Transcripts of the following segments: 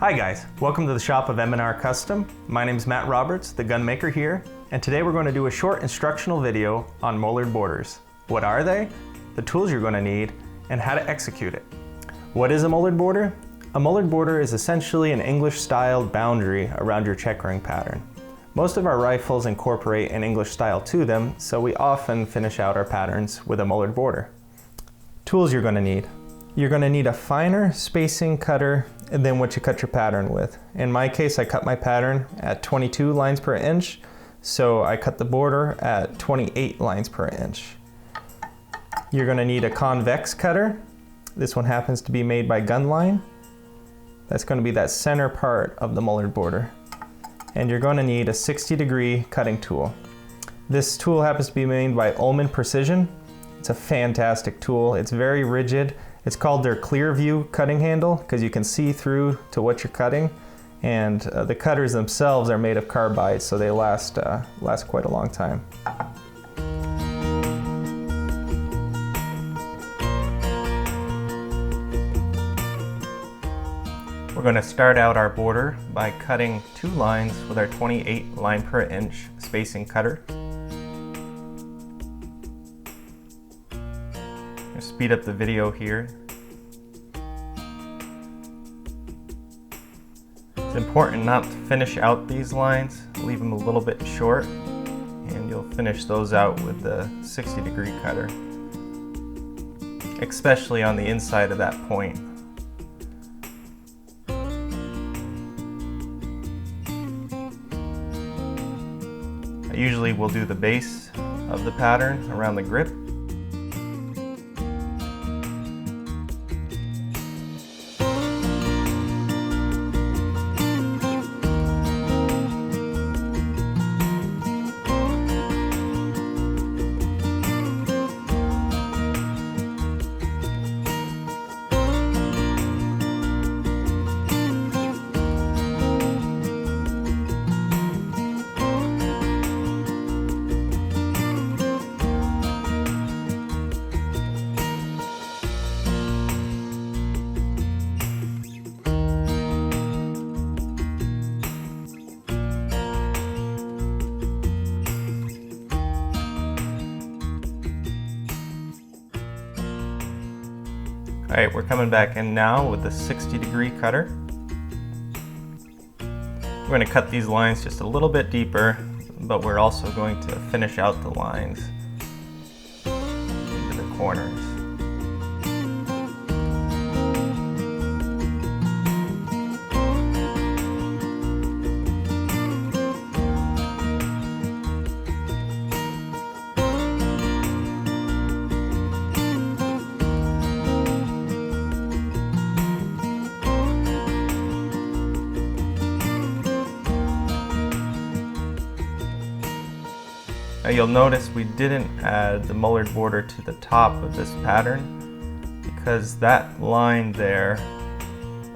Hi guys, welcome to the shop of MNR Custom. My name is Matt Roberts, the gun maker here, and today we're going to do a short instructional video on mullered borders. What are they, the tools you're going to need, and how to execute it. What is a mullered border? A mullered border is essentially an English-styled boundary around your checkering pattern. Most of our rifles incorporate an English style to them, so we often finish out our patterns with a mullered border. Tools you're going to need. You're going to need a finer spacing cutter than what you cut your pattern with. In my case, I cut my pattern at 22 lines per inch, so I cut the border at 28 lines per inch. You're going to need a convex cutter. This one happens to be made by Gunline. That's going to be that center part of the mullered border. And you're going to need a 60-degree cutting tool. This tool happens to be made by Ullman Precision. It's a fantastic tool. It's very rigid. It's called their clear view cutting handle because you can see through to what you're cutting, and the cutters themselves are made of carbide, so they last quite a long time. We're going to start out our border by cutting 2 lines with our 28 line per inch spacing cutter. Speed up the video here. It's important not to finish out these lines, leave them a little bit short, and you'll finish those out with the 60-degree cutter, especially on the inside of that point. I usually will do the base of the pattern around the grip. Alright, we're coming back in now with the 60-degree cutter. We're going to cut these lines just a little bit deeper, but we're also going to finish out the lines into the corners. You'll notice we didn't add the mullered border to the top of this pattern because that line there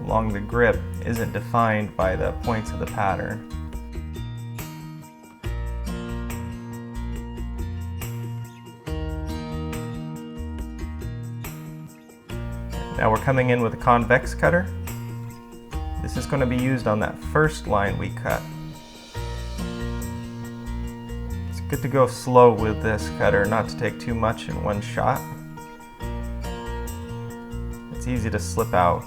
along the grip isn't defined by the points of the pattern. Now we're coming in with a convex cutter. This is going to be used on that first line we cut. Good to go slow with this cutter, not to take too much in one shot. It's easy to slip out.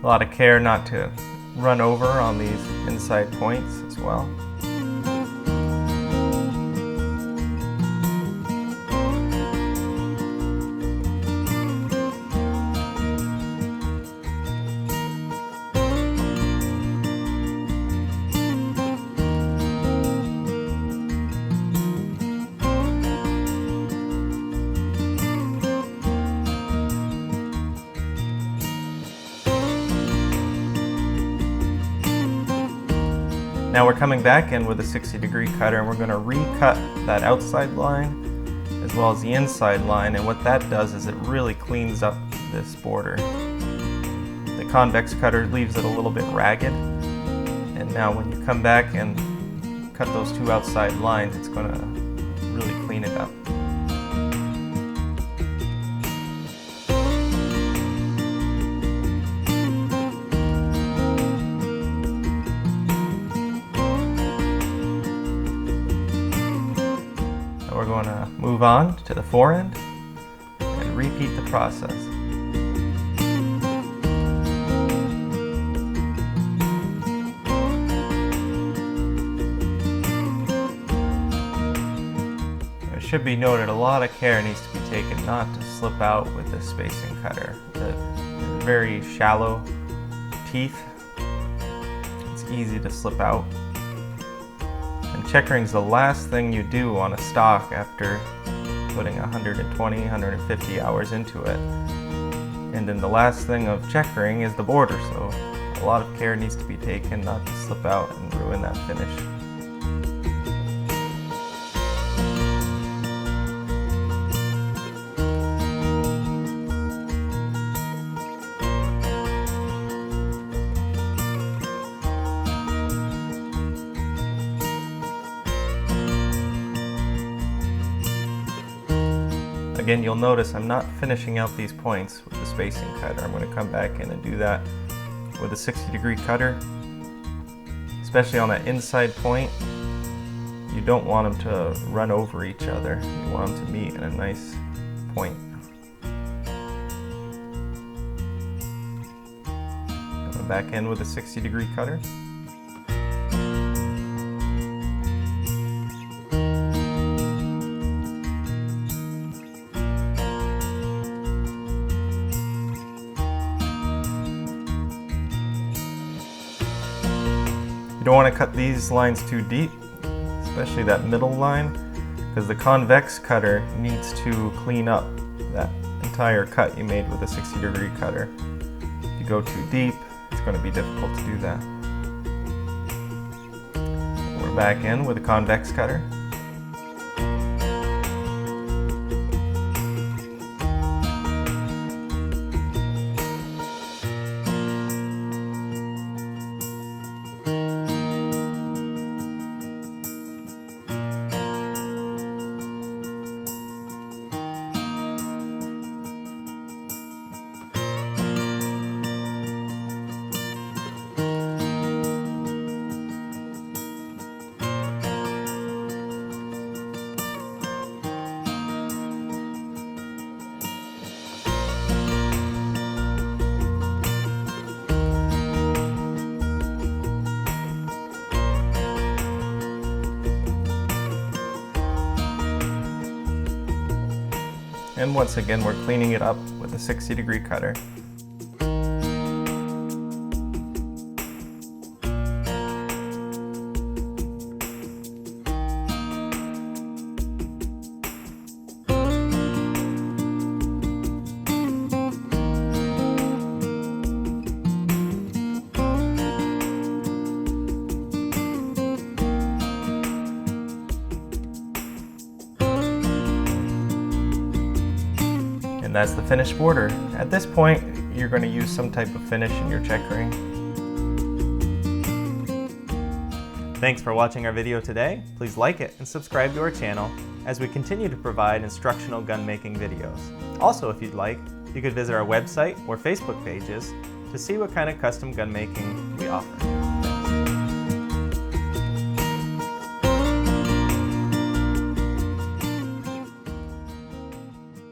A lot of care not to run over on these inside points as well. Now we're coming back in with a 60-degree cutter, and we're going to recut that outside line as well as the inside line, and what that does is it really cleans up this border. The convex cutter leaves it a little bit ragged. And now when you come back and cut those two outside lines, it's going to really clean it up. Now we're going to move on to the forend and repeat the process. It should be noted, a lot of care needs to be taken not to slip out with the spacing cutter. The very shallow teeth, it's easy to slip out. And checkering is the last thing you do on a stock after putting 120, 150 hours into it. And then the last thing of checkering is the border, so a lot of care needs to be taken not to slip out and ruin that finish. Again, you'll notice I'm not finishing out these points with the spacing cutter. I'm going to come back in and do that with a 60-degree cutter. Especially on that inside point, you don't want them to run over each other. You want them to meet in a nice point. Coming back in with a 60-degree cutter. You don't want to cut these lines too deep, especially that middle line, because the convex cutter needs to clean up that entire cut you made with a 60-degree cutter. If you go too deep, it's going to be difficult to do that. We're back in with a convex cutter. And once again, we're cleaning it up with a 60-degree cutter. That's the finished border. At this point, you're going to use some type of finish in your checkering. Thanks for watching our video today. Please like it and subscribe to our channel as we continue to provide instructional gun making videos. Also, if you'd like, you could visit our website or Facebook pages to see what kind of custom gun making we offer.